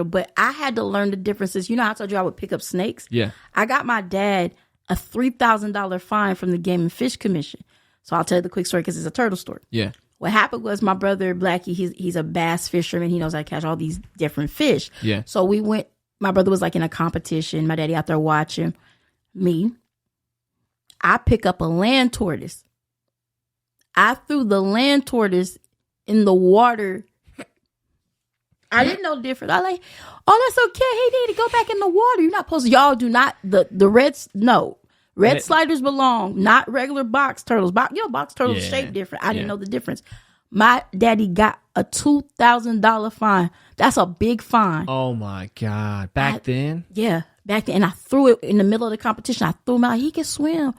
But I had to learn the differences. You know how I told you I would pick up snakes? Yeah. I got my dad a $3,000 fine from the Game and Fish Commission. So I'll tell you the quick story because it's a turtle story. Yeah. What happened was my brother, Blackie, he's a bass fisherman. He knows how to catch all these different fish. Yeah. So we went, my brother was like in a competition. My daddy out there watching me. I pick up a land tortoise. I threw the land tortoise in the water. I didn't know different. I like, oh, that's okay. He need to go back in the water. You're not supposed to. Y'all do not. The reds, no. Red sliders belong, not regular box turtles. Box turtles shape different. I didn't know the difference. My daddy got a $2,000 fine. That's a big fine. Oh my God. Back then? Yeah, back then. And I threw it in the middle of the competition. I threw him out. He can swim.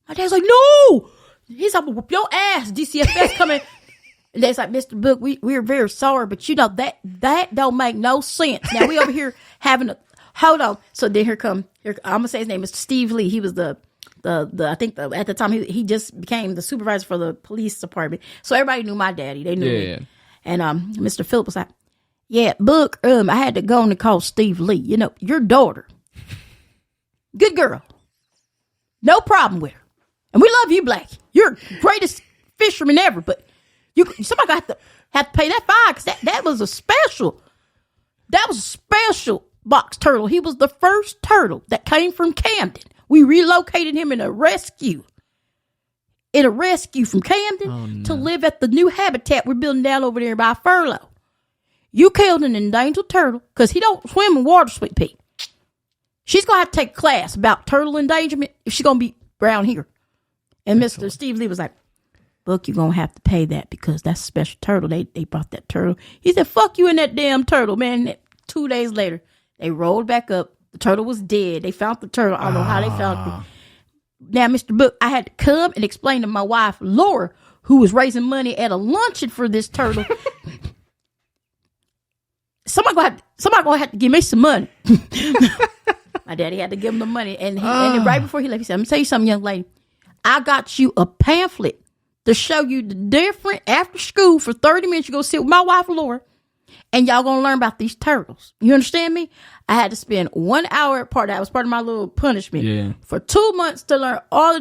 My dad's like, no. He's like, whoop your ass. DCFS coming. And they's like, Mr. Book, we're very sorry, but you know, that don't make no sense. Now we over here having hold on. So then I'm going to say his name is Steve Lee. He was I think at the time he just became the supervisor for the police department. So everybody knew my daddy. They knew me. Yeah. And Mr. Phillip was like, yeah, Book, I had to go and call Steve Lee. You know, your daughter. Good girl. No problem with her. And we love you, Black. You're greatest fisherman ever, but somebody got to have to pay that fine because that was a special box turtle. He was the first turtle that came from Camden. We relocated him in a rescue from Camden to live at the new habitat we're building down over there by Furlough. You killed an endangered turtle because he don't swim in water, Sweet Pea. She's going to have to take a class about turtle endangerment if she's going to be around here. And Mr. Steve Lee was like, Book, you're going to have to pay that because that's a special turtle. They brought that turtle. He said, fuck you and that damn turtle, man. 2 days later, they rolled back up. The turtle was dead. They found the turtle. I don't know how they found it. Now, Mr. Book, I had to come and explain to my wife, Laura, who was raising money at a luncheon for this turtle. Somebody gonna have to give me some money. My daddy had to give him the money. And then right before he left, he said, I'm going to tell you something, young lady. I got you a pamphlet to show you the different after school for 30 minutes. You go sit with my wife, Laura, and y'all going to learn about these turtles. You understand me? I had to spend 1 hour that was part of my little punishment for 2 months to learn all the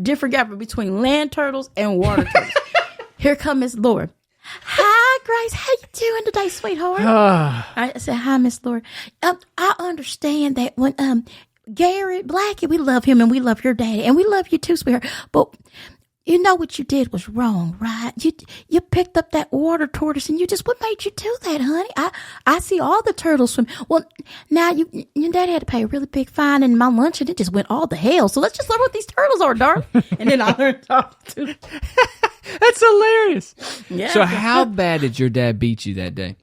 different gap between land turtles and water turtles. Here come Miss Laura. Hi, Grace. How you doing today, sweetheart? I said, hi, Miss Laura. I understand that when Garrett Blackie, we love him and we love your daddy and we love you too, sweetheart. But you know what you did was wrong, right? You picked up that water tortoise and what made you do that, honey? I see all the turtles swim. Well, now your dad had to pay a really big fine and my lunch and it just went all to hell. So let's just learn what these turtles are, darling. And then I learned to talk to them. That's hilarious. Yeah. So how bad did your dad beat you that day?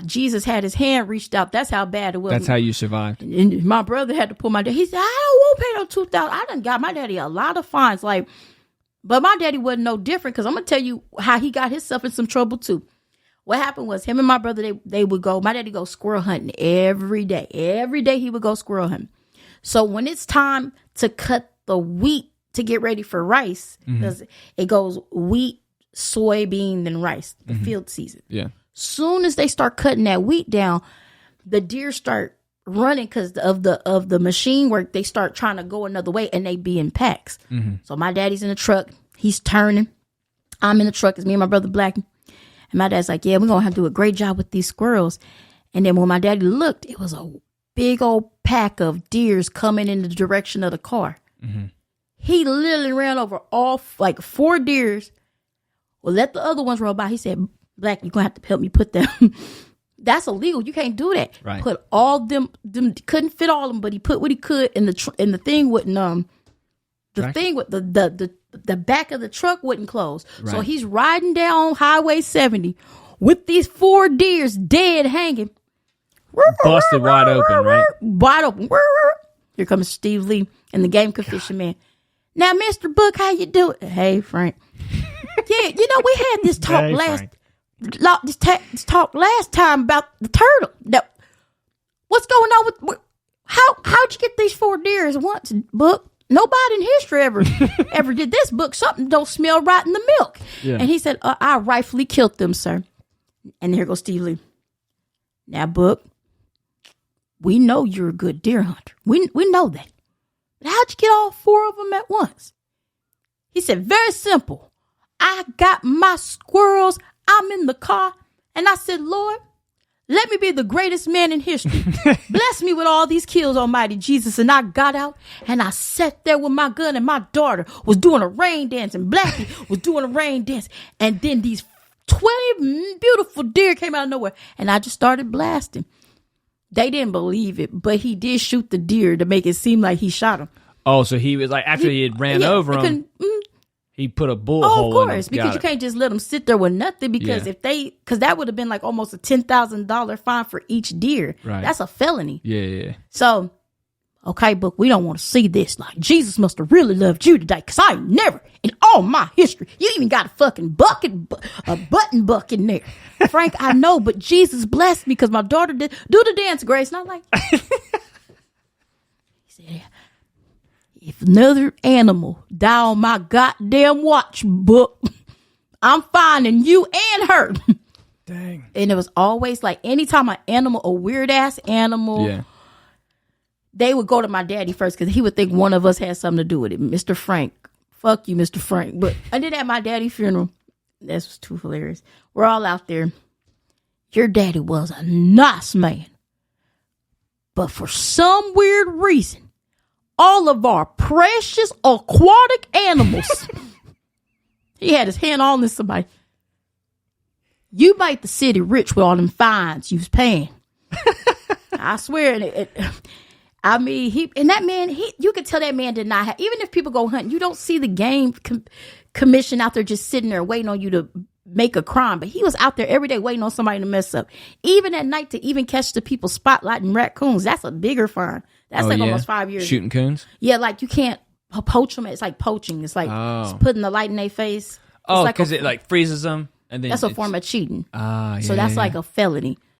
Jesus had his hand reached out. That's how bad it was. That's how you survived. And my brother had to pull my dad. He said, I won't pay no $2,000. I done got my daddy a lot of fines. But my daddy wasn't no different because I'm going to tell you how he got himself in some trouble too. What happened was him and my brother, they would go, my daddy go squirrel hunting every day. Every day he would go squirrel hunting. So when it's time to cut the wheat to get ready for rice, because it goes wheat, soybean, and rice, the field season. Yeah. Soon as they start cutting that wheat down, the deer start running because of the machine work. They start trying to go another way and they be in packs. So my daddy's in the truck. He's turning. I'm in the truck. It's me and my brother Black. And my dad's like, yeah, we're going to have to do a great job with these squirrels. And then when my daddy looked, it was a big old pack of deers coming in the direction of the car. He literally ran over all 4 deers. Well, let the other ones roll by. He said, Black, you're going to have to help me put them. That's illegal. You can't do that. Right. Put all them couldn't fit all of them, but he put what he could in the thing wouldn't thing with the back of the truck wouldn't close. Right. So he's riding down Highway 70 with these 4 deers dead hanging. Busted wide open, right? Wide open. Here comes Steve Lee and the game fishing man. Now, Mr. Book, how you doing? Hey, Frank. Yeah, we had this talk last time about the turtle. Now, what's going on with how'd you get these 4 deer at once, Book? Nobody in history ever did this, Book. Something don't smell right in the milk. Yeah. And he said, I rightfully killed them, sir. And here goes Steve Lee. Now, Book, we know you're a good deer hunter. We know that. But how'd you get all 4 of them at once? He said, very simple. I got my squirrels. I'm in the car. And I said, Lord, let me be the greatest man in history. Bless me with all these kills, Almighty Jesus. And I got out and I sat there with my gun and my daughter was doing a rain dance and Blackie was doing a rain dance. And then these 20 beautiful deer came out of nowhere and I just started blasting. They didn't believe it, but he did shoot the deer to make it seem like he shot him. Oh, so he was like, after he had ran over him, he put a bullet hole in him. Of course, because you can't just let them sit there with nothing because because that would have been like almost a $10,000 fine for each deer. Right. That's a felony. Yeah. So, okay, Book, we don't want to see this. Like, Jesus must have really loved you today because I ain't never in all my history, you even got a fucking button buck in there. Frank, I know, but Jesus blessed me because my daughter did do the dance, Grace. And I'm like, he said, if another animal die on my goddamn watch, Book, I'm finding you and her. Dang. And it was always like anytime an animal, a weird ass animal, they would go to my daddy first because he would think one of us had something to do with it. Mr. Frank. Fuck you, Mr. Frank. But I did at my daddy's funeral. This was too hilarious. We're all out there. Your daddy was a nice man. But for some weird reason, all of our precious aquatic animals, he had his hand on this somebody. You made the city rich with all them fines you was paying. I swear. I mean, you could tell that man did not have, even if people go hunting, you don't see the game commission out there just sitting there waiting on you to make a crime. But he was out there every day waiting on somebody to mess up. Even at night to even catch the people spotlighting raccoons. That's a bigger fine. That's almost 5 years. Shooting coons? Yeah, like you can't poach them. It's like poaching. It's like putting the light in their face. Oh, because it like freezes them. And then that's a form of cheating. So that's like a felony.